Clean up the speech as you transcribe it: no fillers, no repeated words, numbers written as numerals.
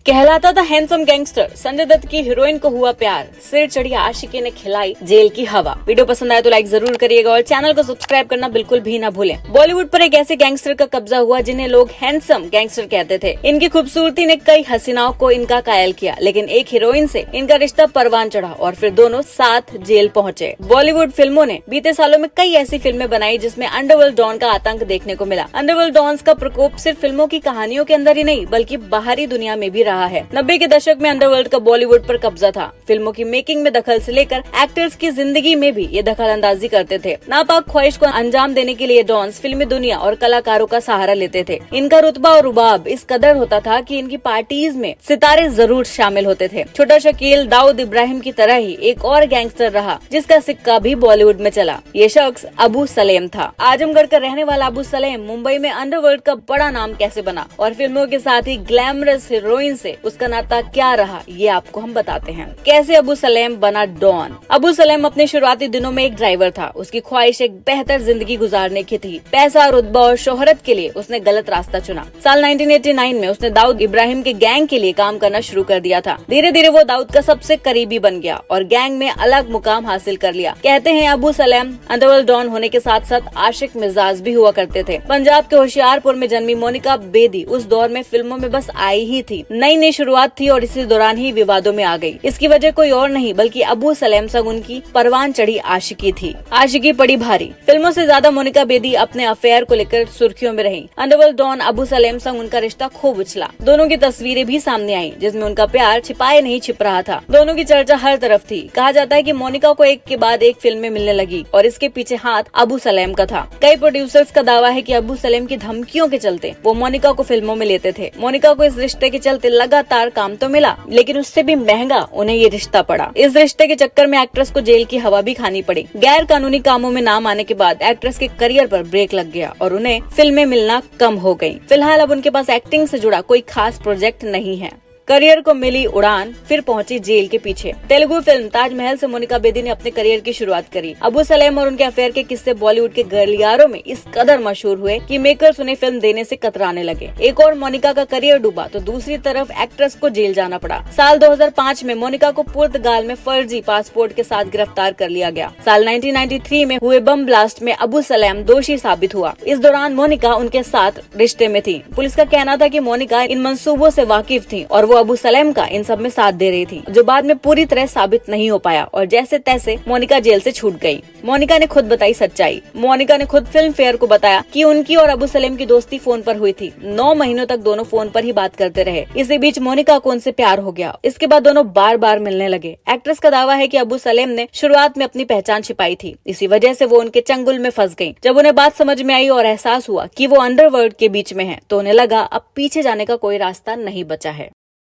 कहलाता था handsome gangster, Sanjay Dutt की हीरोइन को हुआ प्यार, सिर चढ़ी आशिकी ने खिलाई जेल की हवा। वीडियो पसंद आए तो लाइक जरूर करिएगा और चैनल को सब्सक्राइब करना बिल्कुल भी ना भूलें। बॉलीवुड पर एक ऐसे गैंगस्टर का कब्जा हुआ जिन्हें लोग हैंडसम गैंगस्टर कहते थे। इनकी खूबसूरती ने कई हसीनाओं को इनका कायल किया, लेकिन एक हीरोइन से इनका रिश्ता परवान चढ़ा और फिर दोनों साथ जेल पहुँचे। बॉलीवुड फिल्मों ने बीते सालों में कई ऐसी फिल्में बनाई जिसमें अंडरवर्ल्ड डॉन का आतंक देखने को मिला। अंडरवर्ल्ड डॉन्स का प्रकोप सिर्फ फिल्मों की कहानियों के अंदर ही नहीं बल्कि बाहरी दुनिया में भी रहा है। 90 के दशक में अंडरवर्ल्ड का बॉलीवुड पर कब्जा था। फिल्मों की मेकिंग में दखल से लेकर एक्टर्स की जिंदगी में भी ये दखल अंदाजी करते थे। नापाक ख्वाहिश को अंजाम देने के लिए डॉन्स फिल्मी दुनिया और कलाकारों का सहारा लेते थे। इनका रुतबा और रुबाब इस कदर होता था कि इनकी पार्टीज में सितारे जरूर शामिल होते थे। छोटा शकील दाऊद इब्राहिम की तरह ही एक और गैंगस्टर रहा जिसका सिक्का भी बॉलीवुड में चला। ये शख्स अबू सलेम था। आजमगढ़ का रहने वाला अबू सलेम मुंबई में अंडरवर्ल्ड का बड़ा नाम कैसे बना और फिल्मों के साथ ही ग्लैमरस हीरोइन से उसका नाता क्या रहा, ये आपको हम बताते हैं। कैसे अबू सलेम बना डॉन। अबू सलेम अपने शुरुआती दिनों में एक ड्राइवर था। उसकी ख्वाहिश एक बेहतर जिंदगी गुजारने की थी। पैसा, रुतबा और शोहरत के लिए उसने गलत रास्ता चुना। साल 1989 में उसने दाऊद इब्राहिम के गैंग के लिए काम करना शुरू कर दिया था। धीरे धीरे वो दाऊद का सबसे करीबी बन गया और गैंग में अलग मुकाम हासिल कर लिया। कहते हैं अबू सलेम अंडरवर्ल्ड डॉन होने के साथ साथ आशिक मिजाज भी हुआ करते थे। पंजाब के होशियारपुर में जन्मी मोनिका बेदी उस दौर में फिल्मों में बस आई ही थी। नई शुरुआत थी और इसी दौरान ही विवादों में आ गई। इसकी वजह कोई और नहीं बल्कि अबू सलेम संग उनकी परवान चढ़ी आशिकी थी। आशिकी पड़ी भारी। फिल्मों से ज्यादा मोनिका बेदी अपने अफेयर को लेकर सुर्खियों में रही। अंडरवर्ल्ड डॉन अबू सलेम संग उनका रिश्ता खूब उछला। दोनों की तस्वीरें भी सामने आई जिसमें उनका प्यार छिपाए नहीं छिप रहा था। दोनों की चर्चा हर तरफ थी। कहा जाता है कि मोनिका को एक के बाद एक फिल्में मिलने लगी और इसके पीछे हाथ अबू सलेम का था। कई प्रोड्यूसर्स का दावा है कि अबू सलेम की धमकियों के चलते वो मोनिका को फिल्मों में लेते थे। मोनिका को इस रिश्ते के चलते लगातार काम तो मिला, लेकिन उससे भी महंगा उन्हें ये रिश्ता पड़ा। इस रिश्ते के चक्कर में एक्ट्रेस को जेल की हवा भी खानी पड़ी। गैर कानूनी कामों में नाम आने के बाद एक्ट्रेस के करियर पर ब्रेक लग गया और उन्हें फिल्में मिलना कम हो गयी। फिलहाल अब उनके पास एक्टिंग से जुड़ा कोई खास प्रोजेक्ट नहीं है। करियर को मिली उड़ान, फिर पहुंची जेल के पीछे। तेलुगु फिल्म ताजमहल से मोनिका बेदी ने अपने करियर की शुरुआत करी। अबू सलेम और उनके अफेयर के किस्से बॉलीवुड के गलियारों में इस कदर मशहूर हुए कि मेकर्स उन्हें फिल्म देने से कतराने लगे। एक और मोनिका का करियर डूबा तो दूसरी तरफ एक्ट्रेस को जेल जाना पड़ा। साल 2005 में मोनिका को पुर्तगाल में फर्जी पासपोर्ट के साथ गिरफ्तार कर लिया गया। साल 1993 में हुए बम ब्लास्ट में अबू सलेम दोषी साबित हुआ। इस दौरान मोनिका उनके साथ रिश्ते में थी। पुलिस का कहना था कि मोनिका इन मंसूबों से वाकिफ थी और वो अबू सलेम का इन सब में साथ दे रही थी, जो बाद में पूरी तरह साबित नहीं हो पाया और जैसे तैसे मोनिका जेल से छूट गई। मोनिका ने खुद बताई सच्चाई। मोनिका ने खुद फिल्म फेयर को बताया कि उनकी और अबू सलेम की दोस्ती फोन पर हुई थी। 9 महीनों तक दोनों फोन पर ही बात करते रहे। इसी बीच मोनिका को उनसे प्यार हो गया। इसके बाद दोनों बार बार मिलने लगे। एक्ट्रेस का दावा है कि अबू सलेम ने शुरुआत में अपनी पहचान छिपाई थी। इसी वजह से वो उनके चंगुल में फंस गयी। जब उन्हें बात समझ में आई और एहसास हुआ कि वो अंडरवर्ल्ड के बीच में है तो उन्हें लगा अब पीछे जाने का कोई रास्ता नहीं बचा है।